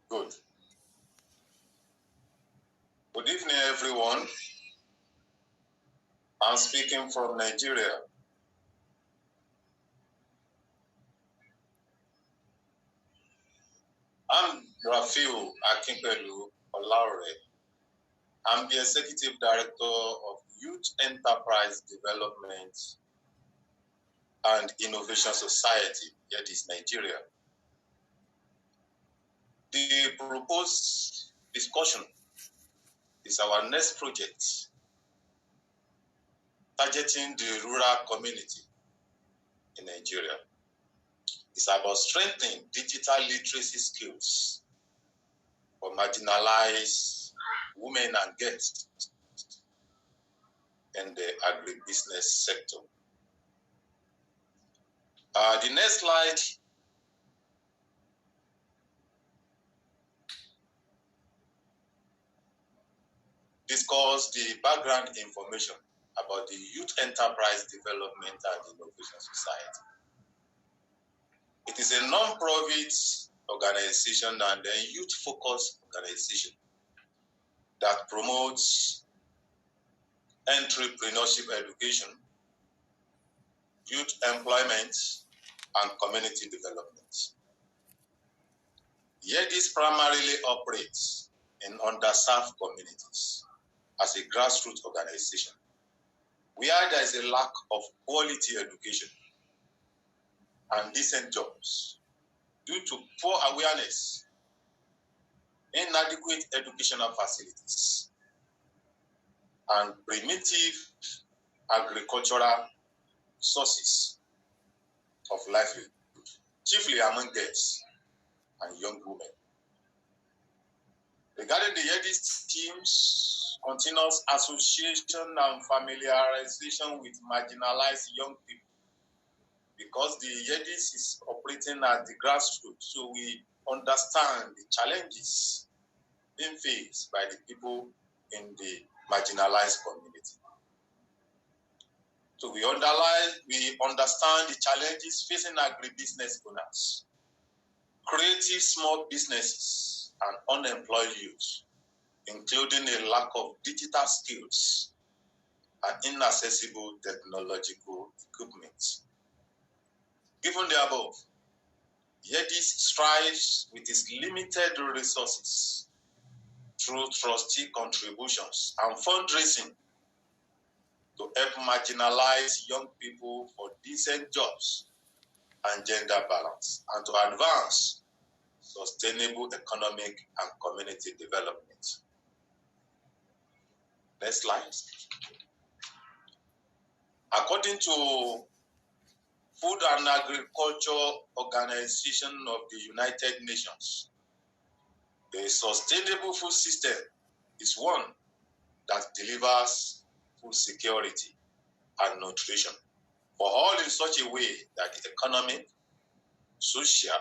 Good. Good evening, everyone. I'm speaking from Nigeria. I'm Rafiu Akinpelu, Olaore. I'm the Executive Director of Youth Enterprise Development and Innovation Society, YEDIS, Nigeria. The proposed discussion is our next project targeting the rural community in Nigeria. It's about strengthening digital literacy skills for marginalized women and girls in the agribusiness sector. The next slide discusses the background information about the Youth Enterprise Development and Innovation Society. It is a non-profit organization and a youth-focused organization that promotes entrepreneurship education, youth employment, and community development. YEDIS primarily operates in underserved communities as a grassroots organization, where there is a lack of quality education and decent jobs due to poor awareness, inadequate educational facilities, and primitive agricultural sources of livelihood, chiefly among girls and young women. Regarding the YEDIS team's continuous association and familiarization with marginalized young people, because the YEDIS is operating at the grassroots, so we understand the challenges being faced by the people in the marginalized community. So we understand the challenges facing agribusiness owners, creative small businesses, and unemployed youth, including a lack of digital skills and inaccessible technological equipment. Given the above, YEDIS strives with its limited resources through trustee contributions and fundraising to help marginalize young people for decent jobs and gender balance, and to advance sustainable economic and community development. Next slide. According to Food and Agriculture Organization of the United Nations, a sustainable food system is one that delivers food security and nutrition for all in such a way that the economic, social,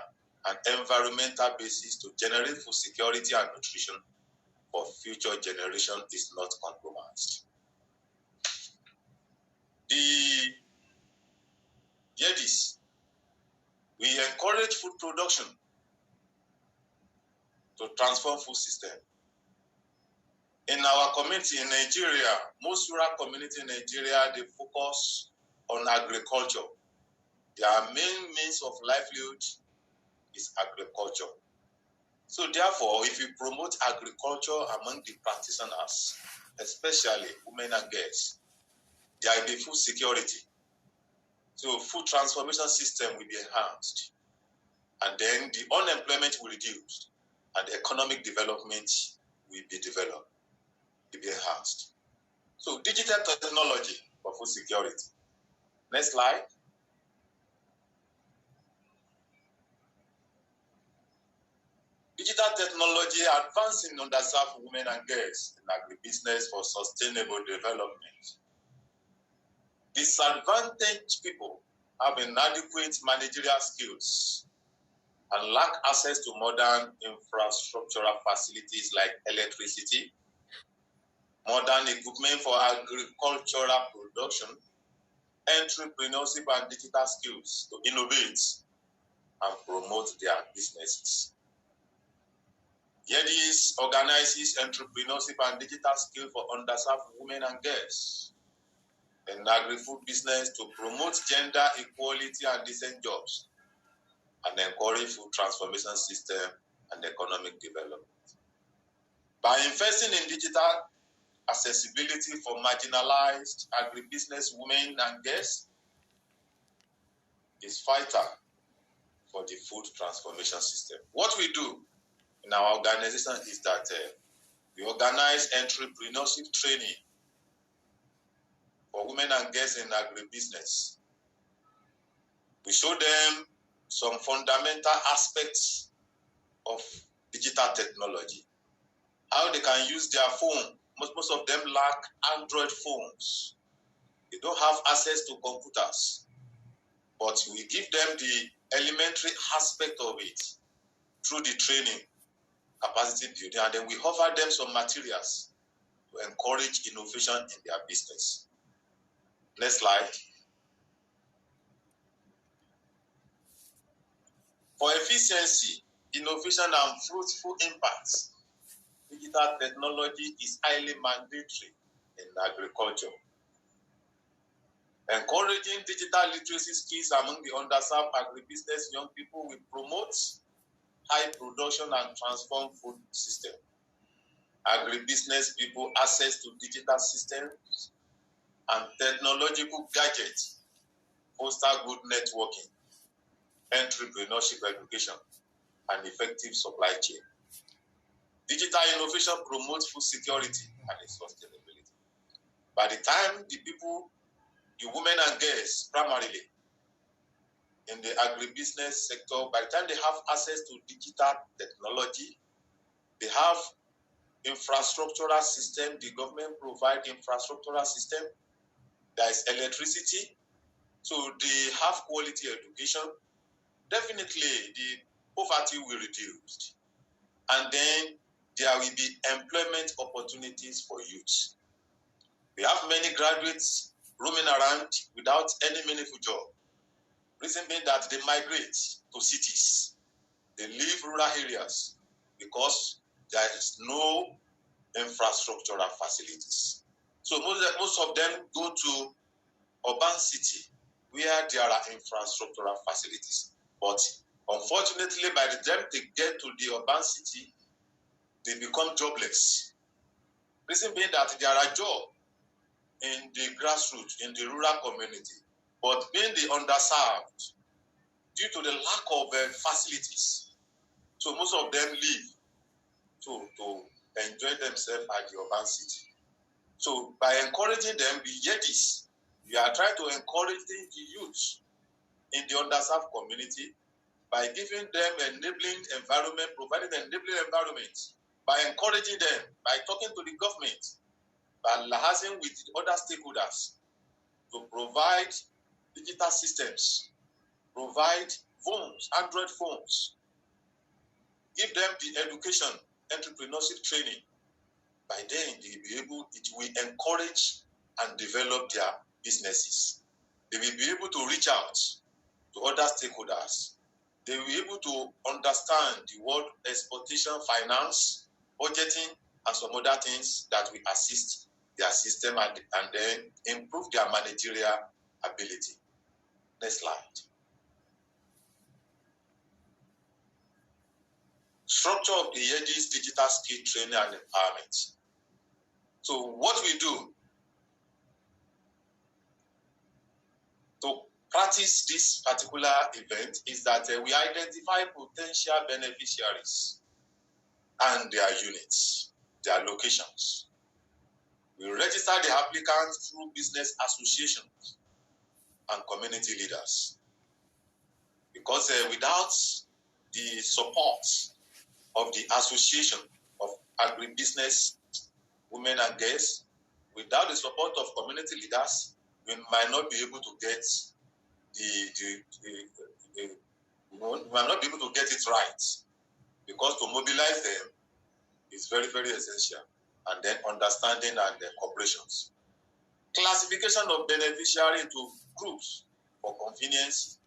and environmental basis to generate food security and nutrition for future generations is not compromised. The YEDIS, we encourage food production to transform food system. In our community in Nigeria, most rural communities in Nigeria, they focus on agriculture. Their main means of livelihood is agriculture. So therefore, if you promote agriculture among the practitioners, especially women and girls, there will be food security. So food transformation system will be enhanced. And then the unemployment will reduce. And the economic development will be developed, will be enhanced. So digital technology for food security. Next slide. Digital technology advancing underserved women and girls in agribusiness for sustainable development. Disadvantaged people have inadequate managerial skills and lack access to modern infrastructural facilities like electricity, modern equipment for agricultural production, entrepreneurship and digital skills to innovate and promote their businesses. YEDIS organizes entrepreneurship and digital skill for underserved women and girls in agri-food business to promote gender equality and decent jobs and encourage food transformation system and economic development. By investing in digital accessibility for marginalized agribusiness women and girls is vital for the food transformation system. What we do in our organization is that we organize entrepreneurship training for women and girls in agribusiness. We show them some fundamental aspects of digital technology, how they can use their phone. Most of them lack Android phones. They don't have access to computers, but we give them the elementary aspect of it through the training, capacity building, and then we offer them some materials to encourage innovation in their business. Next slide. For efficiency, innovation, and fruitful impacts, digital technology is highly mandatory in agriculture. Encouraging digital literacy skills among the underserved agribusiness young people will promote high production and transform food system. Agribusiness people access to digital systems and technological gadgets foster good networking, entrepreneurship education, and effective supply chain. Digital innovation promotes food security and its sustainability. By the time the people, the women and girls primarily in the agribusiness sector, by the time they have access to digital technology, they have infrastructural system, the government provide infrastructural system, there is electricity, so they have quality education, definitely the poverty will reduce. And then there will be employment opportunities for youth. We have many graduates roaming around without any meaningful job. Reason being that they migrate to cities. They leave rural areas because there is no infrastructural facilities. So most of them go to urban city where there are infrastructural facilities. But unfortunately, by the time they get to the urban city, they become jobless. Reason being that there are jobs in the grassroots, in the rural community, but being the underserved due to the lack of facilities. So most of them leave to enjoy themselves at the urban city. So by encouraging them, we YEDIS, we are trying to encourage the youth in the underserved community by giving them enabling environment, providing enabling environment, by encouraging them, by talking to the government, by liaising with other stakeholders to provide digital systems, provide phones, Android phones, give them the education, entrepreneurship training. By then, it will encourage and develop their businesses. They will be able to reach out to other stakeholders. They will be able to understand the word exportation, finance, budgeting, and some other things that will assist their system and then improve their managerial ability. Next slide. Structure of the YEDIS digital skill training and empowerment. So what we do to practice this particular event is that we identify potential beneficiaries and their units, their locations. We register the applicants through business associations and community leaders. Because without the support of the association of agribusiness women and girls, without the support of community leaders, we might not be able to get we might not be able to get it right. Because to mobilize them is very, very essential. And then understanding and cooperations. Classification of beneficiary into groups for convenience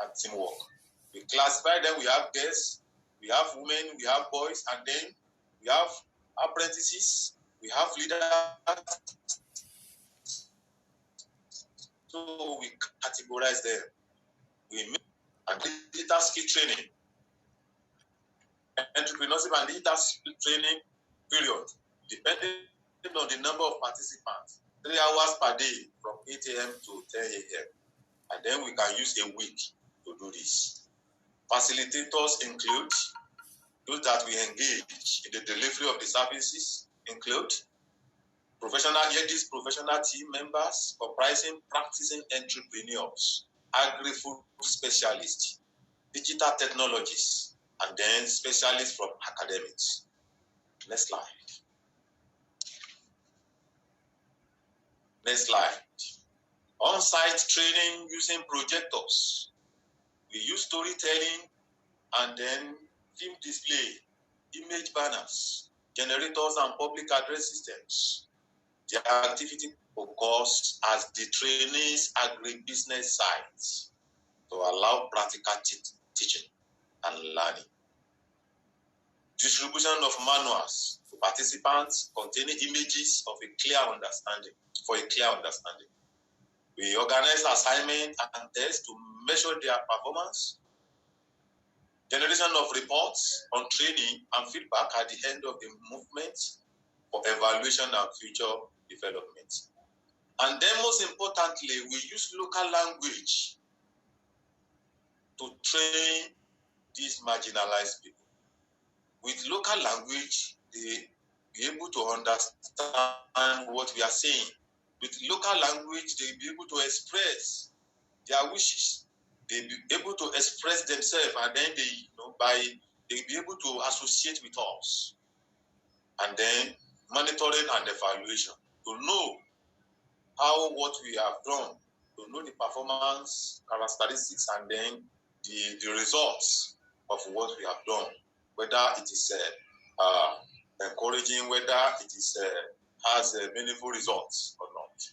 and teamwork. We classify them, we have girls, we have women, we have boys, and then We have apprentices, we have leaders, so we categorize them. We make digital skill training, entrepreneurship and digital skill training period, depending on the number of participants, 3 hours per day from 8 a.m. to 10 a.m. And then we can use a week to do this. Facilitators include those that we engage in the delivery of the services, include YEDIS professional team members comprising practicing entrepreneurs, agri-food specialists, digital technologists, and then specialists from academics. Next slide. Next slide. On-site training using projectors. We use storytelling and then film display, image banners, generators and public address systems. The activity occurs as the trainees' agribusiness sites to allow practical teaching and learning. Distribution of manuals to participants containing images of a clear understanding, for a clear understanding. We organize assignments and tests to measure their performance. Generation of reports on training and feedback at the end of the movement for evaluation and future development. And then most importantly, we use local language to train these marginalized people. With local language, they be able to understand what we are saying. With local language, they be able to express their wishes. They be able to express themselves, and then they be able to associate with us. And then monitoring and evaluation to know how what we have done, to know the performance characteristics and then the results of what we have done, whether it is encouraging, whether it is has meaningful results or not.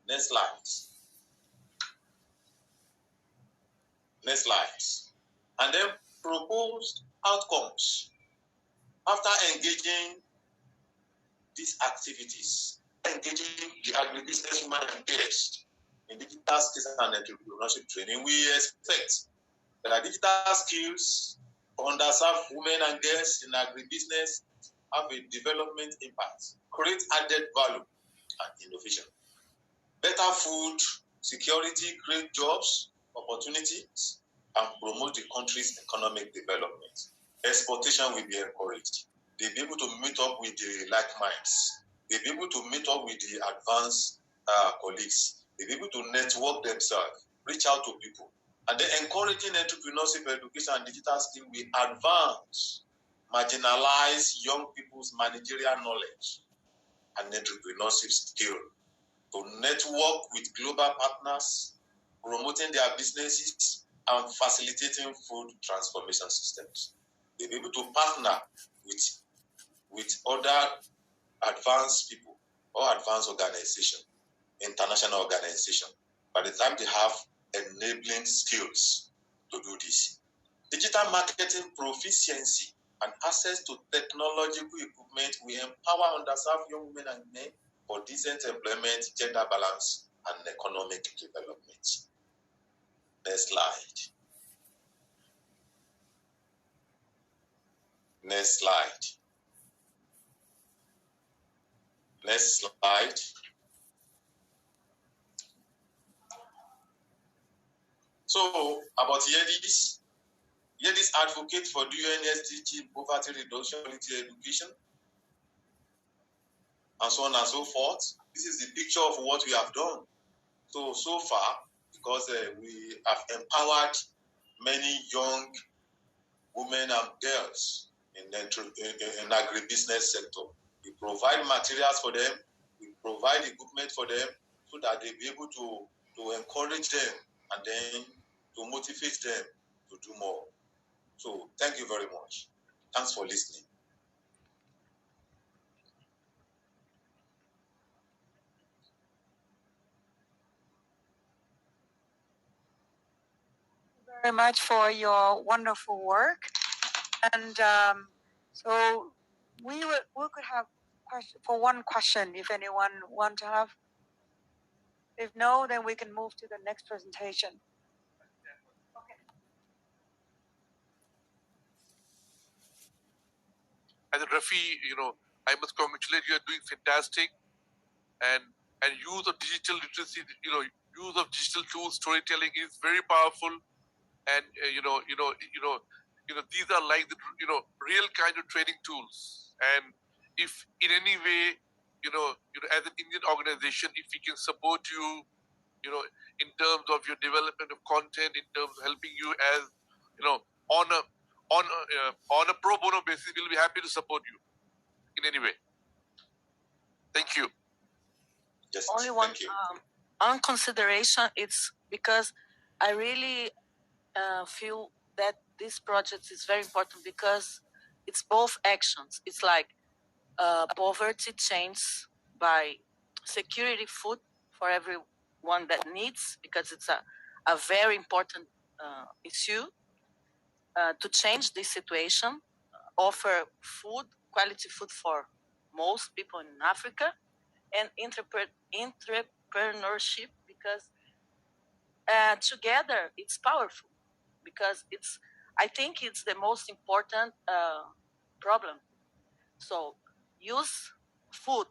Next slide. Next slide. And then proposed outcomes. After engaging these activities, engaging the agribusiness women and girls in digital skills and entrepreneurship training, we expect that digital skills for underserved women and girls in agribusiness have a development impact, create added value and innovation. Better food security, create jobs, opportunities, and promote the country's economic development. Exportation will be encouraged. They'll be able to meet up with the like minds. They'll be able to meet up with the advanced colleagues. They'll be able to network themselves, reach out to people. And then encouraging entrepreneurship, education, and digital skills will advance, marginalize young people's managerial knowledge and entrepreneurship skill to network with global partners, promoting their businesses, and facilitating food transformation systems. They'll be able to partner with other advanced people or advanced organizations, international organizations, by the time they have enabling skills to do this. Digital marketing proficiency and access to technological equipment will empower underserved young women and men for decent employment, gender balance, and economic development. Next slide. Next slide. Next slide. So, about YEDIS. YEDIS advocate for UN SDG, poverty reduction, quality education, and so on and so forth. This is the picture of what we have done. So far, because we have empowered many young women and girls in agribusiness sector. We provide materials for them, we provide equipment for them so that they be able to encourage them and then to motivate them to do more. So thank you very much. Thanks for listening. Very much for your wonderful work. And so We could have one question if anyone want to have. If no, then we can move to the next presentation. Okay. As a Rafi, I must congratulate you. Are doing fantastic, and use of digital literacy, use of digital tools, storytelling is very powerful, and these are like the real kind of training tools. And if in any way, as an Indian organization, if we can support you, in terms of your development of content, in terms of helping you as, on a pro bono basis, we'll be happy to support you in any way. Thank you. Yes, only one on consideration. It's because I really feel that this project is very important because it's both actions. It's like poverty change by security food for everyone that needs, because it's a very important issue to change this situation, offer food, quality food for most people in Africa, and entrepreneurship, because together it's powerful, because I think it's the most important problem. So use food,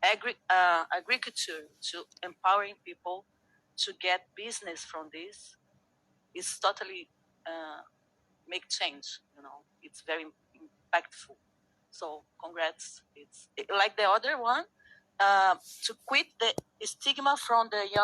agriculture to empowering people to get business from this is totally make change. It's very impactful. So congrats. It's like the other one, to quit the stigma from the young